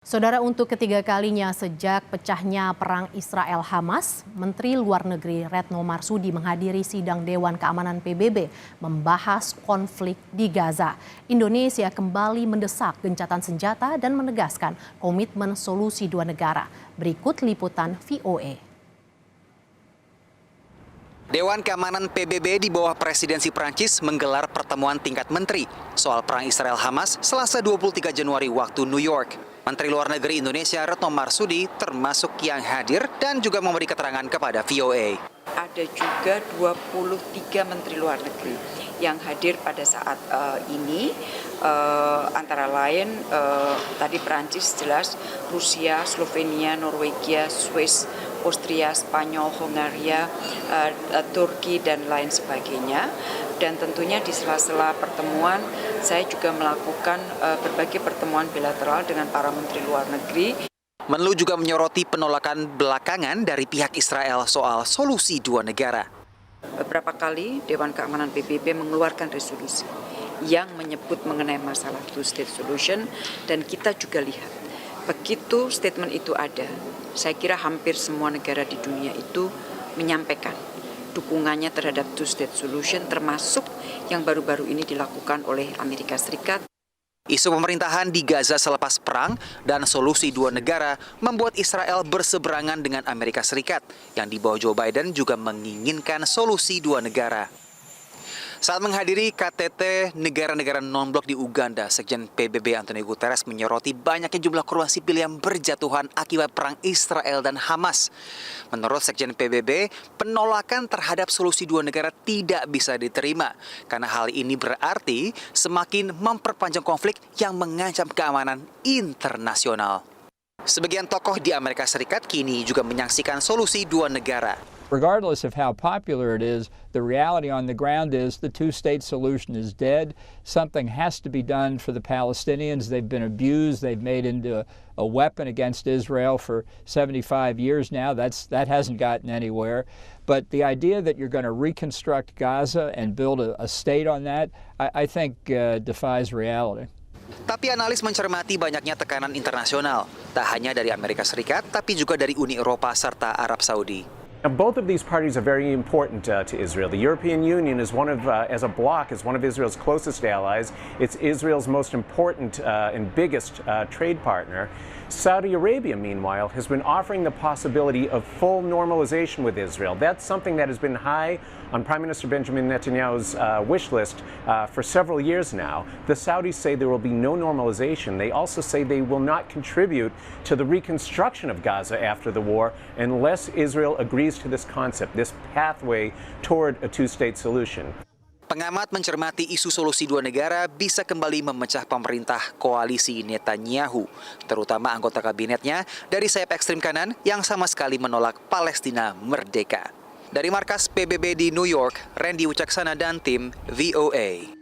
Saudara, untuk ketiga kalinya sejak pecahnya perang Israel-Hamas, Menteri Luar Negeri Retno Marsudi menghadiri sidang Dewan Keamanan PBB membahas konflik di Gaza. Indonesia kembali mendesak gencatan senjata dan menegaskan komitmen solusi dua negara. Berikut liputan VOA. Dewan Keamanan PBB di bawah presidensi Prancis menggelar pertemuan tingkat menteri soal perang Israel-Hamas Selasa 23 Januari waktu New York. Menteri Luar Negeri Indonesia Retno Marsudi termasuk yang hadir dan juga memberi keterangan kepada VOA. Ada juga 23 Menteri Luar Negeri yang hadir pada saat ini, antara lain tadi Prancis jelas, Rusia, Slovenia, Norwegia, Swiss, Austria, Spanyol, Hongaria, Turki, dan lain sebagainya. Dan tentunya di sela-sela pertemuan, saya juga melakukan berbagai pertemuan bilateral dengan para Menteri Luar Negeri. Menlu juga menyoroti penolakan belakangan dari pihak Israel soal solusi dua negara. Beberapa kali Dewan Keamanan PBB mengeluarkan resolusi yang menyebut mengenai masalah two-state solution, dan kita juga lihat begitu statement itu ada, saya kira hampir semua negara di dunia itu menyampaikan dukungannya terhadap two-state solution, termasuk yang baru-baru ini dilakukan oleh Amerika Serikat. Isu pemerintahan di Gaza selepas perang dan solusi dua negara membuat Israel berseberangan dengan Amerika Serikat yang di bawah Joe Biden juga menginginkan solusi dua negara. Saat menghadiri KTT negara-negara non-blok di Uganda, Sekjen PBB Antonio Guterres menyoroti banyaknya jumlah korban sipil yang berjatuhan akibat perang Israel dan Hamas. Menurut Sekjen PBB, penolakan terhadap solusi dua negara tidak bisa diterima karena hal ini berarti semakin memperpanjang konflik yang mengancam keamanan internasional. Sebagian tokoh di Amerika Serikat kini juga menyaksikan solusi dua negara. Regardless of how popular it is, the reality on the ground is the two-state solution is dead. Something has to be done for the Palestinians. They've been abused. They've made into a weapon against Israel for 75 years now. That hasn't gotten anywhere. But the idea that you're going to reconstruct Gaza and build a state on that, I think defies reality. Tapi analis mencermati banyaknya tekanan internasional, tak hanya dari Amerika Serikat, tapi juga dari Uni Eropa serta Arab Saudi. Now, both of these parties are very important to Israel. The European Union is as a bloc, is one of Israel's closest allies. It's Israel's most important and biggest trade partner. Saudi Arabia, meanwhile, has been offering the possibility of full normalization with Israel. That's something that has been high on Prime Minister Benjamin Netanyahu's wish list for several years now. The Saudis say there will be no normalization. They also say they will not contribute to the reconstruction of Gaza after the war unless Israel agrees to this concept, this pathway toward a two-state solution. Pengamat mencermati isu solusi dua negara bisa kembali memecah pemerintah koalisi Netanyahu, terutama anggota kabinetnya dari sayap ekstrim kanan yang sama sekali menolak Palestina merdeka. Dari markas PBB di New York, Randy Wicaksana dan tim VOA.